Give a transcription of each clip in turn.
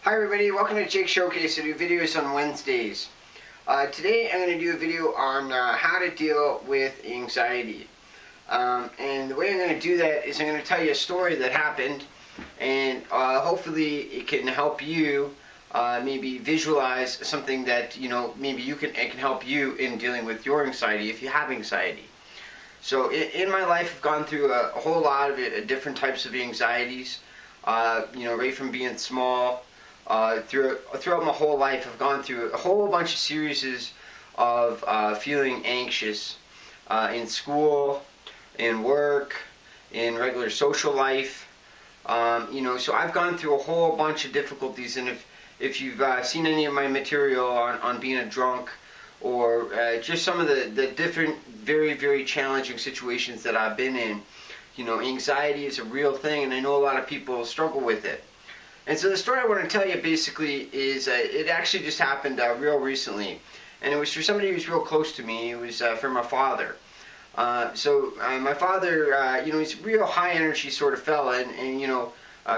Hi everybody, welcome to Jake Showcase. I do videos on Wednesdays. Today I'm going to do a video on how to deal with anxiety. And the way I'm going to do that is I'm going to tell you a story that happened, and hopefully it can help you maybe visualize something that maybe it can help you in dealing with your anxiety if you have anxiety. So in my life I've gone through a whole lot of different types of anxieties. Right from being small. Throughout my whole life, I've gone through a whole bunch of series of feeling anxious in school, in work, in regular social life. So I've gone through a whole bunch of difficulties, and if you've seen any of my material on being a drunk, or just some of the different very, very challenging situations that I've been in, anxiety is a real thing, and I know a lot of people struggle with it. And so the story I want to tell you basically is it actually just happened real recently, and it was for somebody who's real close to me. It was for my father. My father, he's a real high energy sort of fella, and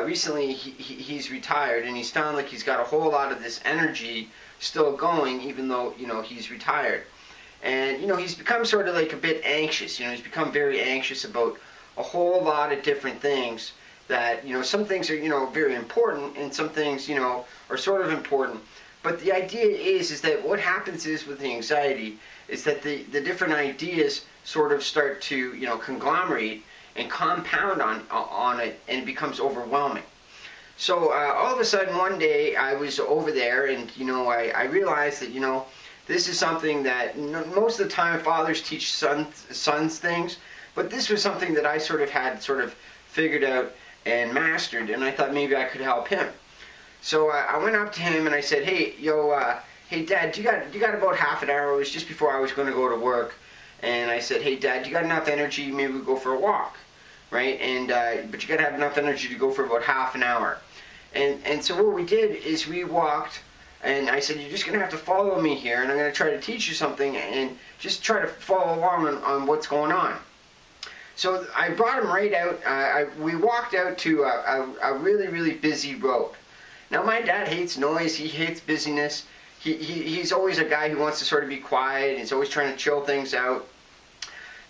recently he's retired, and he's found like he's got a whole lot of this energy still going, even though he's retired. And he's become sort of like a bit anxious. He's become very anxious about a whole lot of different things. That some things are very important, and some things are sort of important. But the idea is that what happens is with the anxiety is that the different ideas sort of start to conglomerate and compound on it, and it becomes overwhelming. So all of a sudden one day I was over there, and I realized that this is something that most of the time fathers teach sons things, but this was something that I had figured out and mastered, and I thought maybe I could help him. So I went up to him and I said, hey Dad, you got about half an hour? It was just before I was going to go to work, and I said, hey Dad, you got enough energy? Maybe we'll go for a walk, right? And but you got to have enough energy to go for about half an hour. And so what we did is we walked, and I said, you're just going to have to follow me here, and I'm going to try to teach you something, and just try to follow along on what's going on. So I brought him right out. We walked out to a really, really busy road. Now my dad hates noise. He hates busyness. He's always a guy who wants to sort of be quiet. He's always trying to chill things out.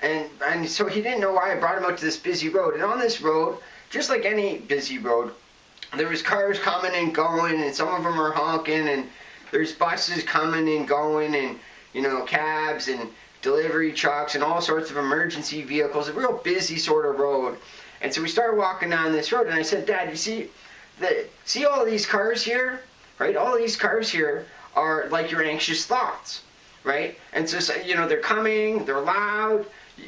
And so he didn't know why I brought him out to this busy road. And on this road, just like any busy road, there was cars coming and going, and some of them are honking, and there's buses coming and going, and cabs and delivery trucks and all sorts of emergency vehicles, a real busy sort of road. And so we started walking down this road, and I said, Dad, you see all of these cars here, right? All of these cars here are like your anxious thoughts, right? And so they're coming, they're loud,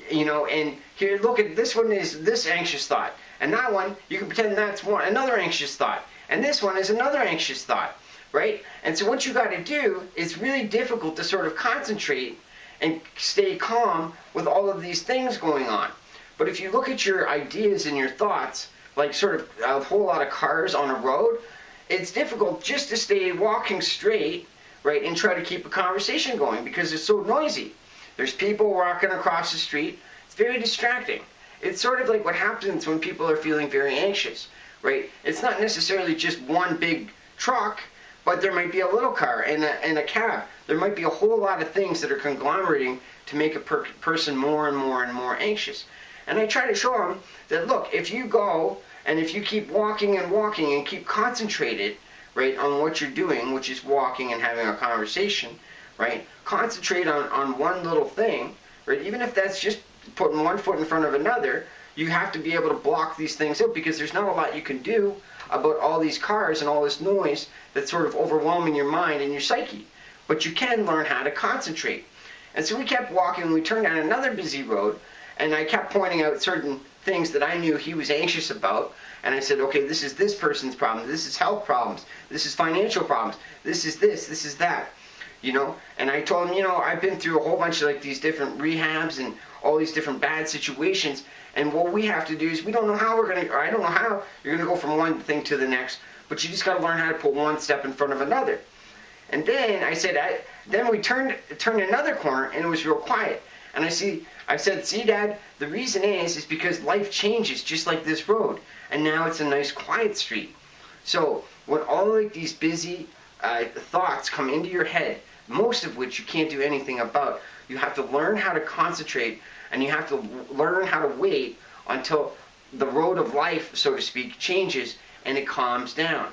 and here, look at this one is this anxious thought, and that one, you can pretend that's another anxious thought, and this one is another anxious thought, right? And so what you got to do, it's really difficult to sort of concentrate and stay calm with all of these things going on. But if you look at your ideas and your thoughts, like sort of a whole lot of cars on a road, it's difficult just to stay walking straight, right, and try to keep a conversation going because it's so noisy. There's people walking across the street. It's very distracting. It's sort of like what happens when people are feeling very anxious, right? It's not necessarily just one big truck, but there might be a little car and a cab. There might be a whole lot of things that are conglomerating to make a person more and more and more anxious. And I try to show them that, look, if you go and if you keep walking and walking and keep concentrated, right, on what you're doing, which is walking and having a conversation, right, concentrate on one little thing, right, even if that's just putting one foot in front of another, you have to be able to block these things out because there's not a lot you can do about all these cars and all this noise that's sort of overwhelming your mind and your psyche. But you can learn how to concentrate. And so we kept walking, and we turned down another busy road, and I kept pointing out certain things that I knew he was anxious about, and I said, okay, this is this person's problem, this is health problems, this is financial problems, this is that, and I told him, I've been through a whole bunch of like these different rehabs and all these different bad situations, and what we have to do is we don't know how I don't know how you're going to go from one thing to the next, but you just got to learn how to put one step in front of another. And then I said, then we turned another corner, and it was real quiet. And I said, see, Dad, the reason is because life changes just like this road, and now it's a nice quiet street. So when all like these busy thoughts come into your head, most of which you can't do anything about, you have to learn how to concentrate, and you have to learn how to wait until the road of life, so to speak, changes and it calms down,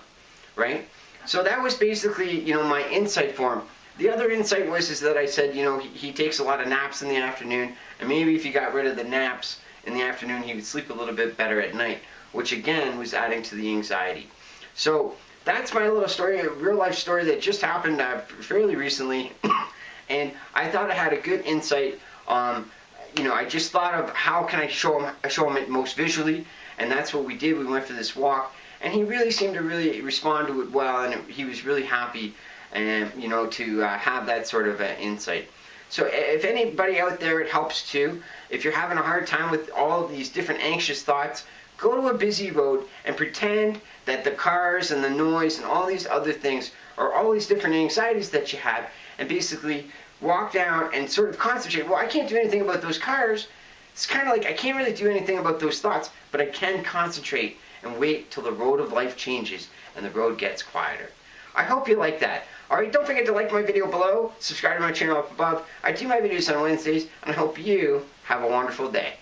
right? So that was basically, you know, my insight for him. The other insight is that I said, you know, he takes a lot of naps in the afternoon, and maybe if he got rid of the naps in the afternoon, he would sleep a little bit better at night, which again was adding to the anxiety. So that's my little story, a real life story that just happened fairly recently, and I thought I had a good insight. You know, I just thought of how can I show him it most visually, and that's what we did. We went for this walk, and he really seemed to really respond to it well, and he was really happy, and you know, to have that sort of insight. So if anybody out there, it helps too. If you're having a hard time with all of these different anxious thoughts, go to a busy road and pretend that the cars and the noise and all these other things are all these different anxieties that you have, and basically walk down and sort of concentrate. Well, I can't do anything about those cars. It's kind of like I can't really do anything about those thoughts, but I can concentrate and wait till the road of life changes and the road gets quieter. I hope you like that. Alright, don't forget to like my video below, subscribe to my channel up above. I do my videos on Wednesdays, and I hope you have a wonderful day.